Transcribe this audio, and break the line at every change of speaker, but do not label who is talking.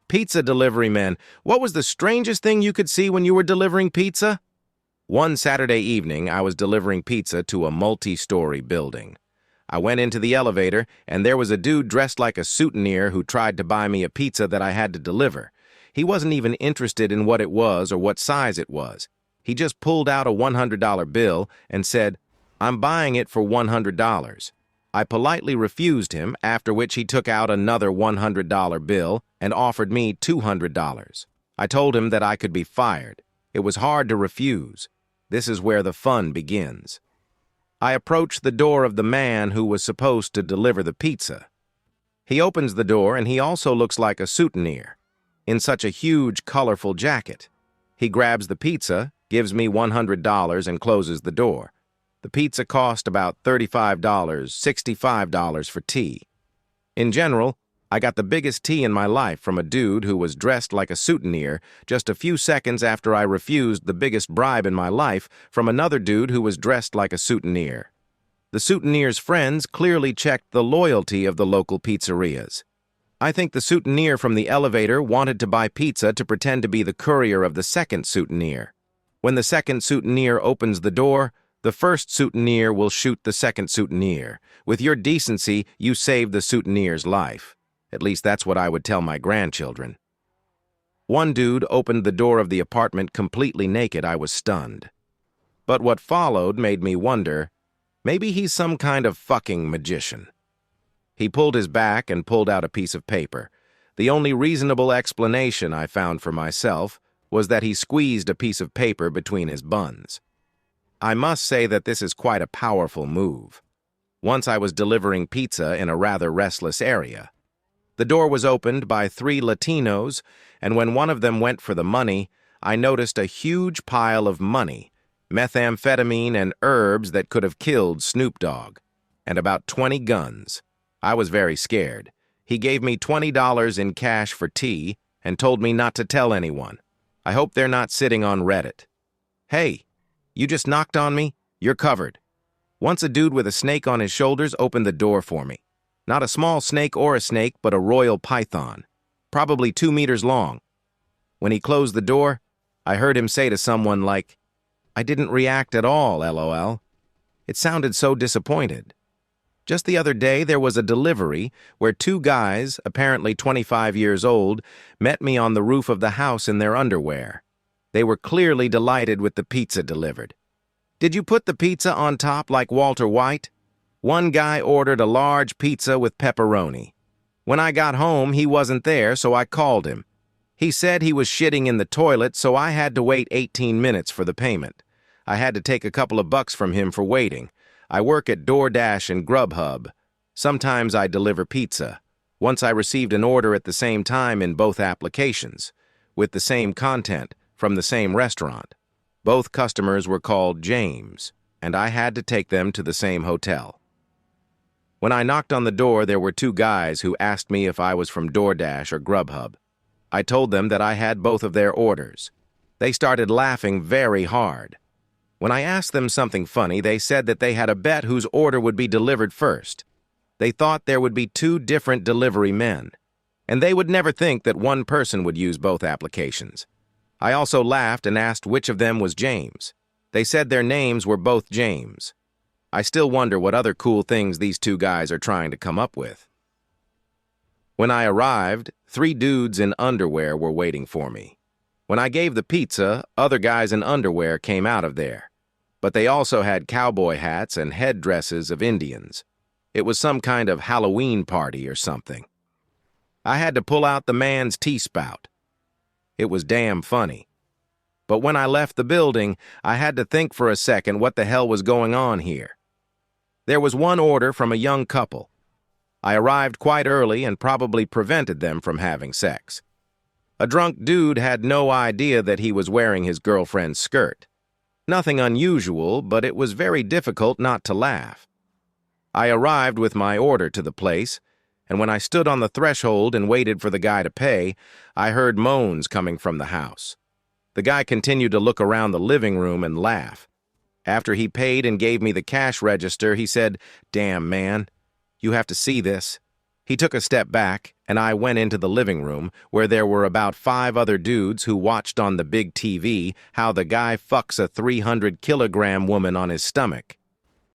Pizza delivery men. What was the strangest thing you could see when you were delivering pizza? One Saturday evening, I was delivering pizza to a multi-story building. I went into the elevator, and there was a dude dressed like a soutenier who tried to buy me a pizza that I had to deliver. He wasn't even interested in what it was or what size it was. He just pulled out a $100 bill and said, "I'm buying it for $100. I politely refused him, after which he took out another $100 bill and offered me $200. I told him that I could be fired. It was hard to refuse. This is where the fun begins. I approached the door of the man who was supposed to deliver the pizza. He opens the door, and he also looks like a soutenier, in such a huge, colorful jacket. He grabs the pizza, gives me $100, and closes the door. The pizza cost about $35, $65 for tea. In general, I got the biggest tea in my life from a dude who was dressed like a soutenier just a few seconds after I refused the biggest bribe in my life from another dude who was dressed like a soutenier. The soutenier's friends clearly checked the loyalty of the local pizzerias. I think the soutenier from the elevator wanted to buy pizza to pretend to be the courier of the second soutenier. When the second soutenier opens the door, the first soutenier will shoot the second soutenier. With your decency, you save the soutenier's life. At least that's what I would tell my grandchildren. One dude opened the door of the apartment completely naked. I was stunned. But what followed made me wonder, maybe he's some kind of fucking magician. He pulled his back and pulled out a piece of paper. The only reasonable explanation I found for myself was that he squeezed a piece of paper between his buns. I must say that this is quite a powerful move. Once I was delivering pizza in a rather restless area. The door was opened by 3 Latinos, and when one of them went for the money, I noticed a huge pile of money, methamphetamine and herbs that could have killed Snoop Dogg, and about 20 guns. I was very scared. He gave me $20 in cash for tea and told me not to tell anyone. I hope they're not sitting on Reddit. Hey, you just knocked on me? You're covered. Once a dude with a snake on his shoulders opened the door for me. Not a small snake or a snake, but a royal python, probably 2 meters long. When he closed the door, I heard him say to someone like, "I didn't react at all, LOL." It sounded so disappointed. Just the other day, there was a delivery where 2 guys, apparently 25 years old, met me on the roof of the house in their underwear. They were clearly delighted with the pizza delivered. "Did you put the pizza on top like Walter White?" One guy ordered a large pizza with pepperoni. When I got home, he wasn't there, so I called him. He said he was shitting in the toilet, so I had to wait 18 minutes for the payment. I had to take a couple of bucks from him for waiting. I work at DoorDash and Grubhub. Sometimes I deliver pizza. Once I received an order at the same time in both applications, with the same content, from the same restaurant. Both customers were called James, and I had to take them to the same hotel. When I knocked on the door, there were 2 guys who asked me if I was from DoorDash or Grubhub. I told them that I had both of their orders. They started laughing very hard. When I asked them something funny, they said that they had a bet whose order would be delivered first. They thought there would be 2 different delivery men, and they would never think that one person would use both applications. I also laughed and asked which of them was James. They said their names were both James. I still wonder what other cool things these 2 guys are trying to come up with. When I arrived, 3 dudes in underwear were waiting for me. When I gave the pizza, other guys in underwear came out of there. But they also had cowboy hats and headdresses of Indians. It was some kind of Halloween party or something. I had to pull out the man's T-spout. It was damn funny. But when I left the building, I had to think for a second what the hell was going on here. There was one order from a young couple. I arrived quite early and probably prevented them from having sex. A drunk dude had no idea that he was wearing his girlfriend's skirt. Nothing unusual, but it was very difficult not to laugh. I arrived with my order to the place, and when I stood on the threshold and waited for the guy to pay, I heard moans coming from the house. The guy continued to look around the living room and laugh. After he paid and gave me the cash register, he said, "Damn, man, you have to see this. He took a step back, and I went into the living room, where there were about 5 other dudes who watched on the big TV how the guy fucks a 300-kilogram woman on his stomach.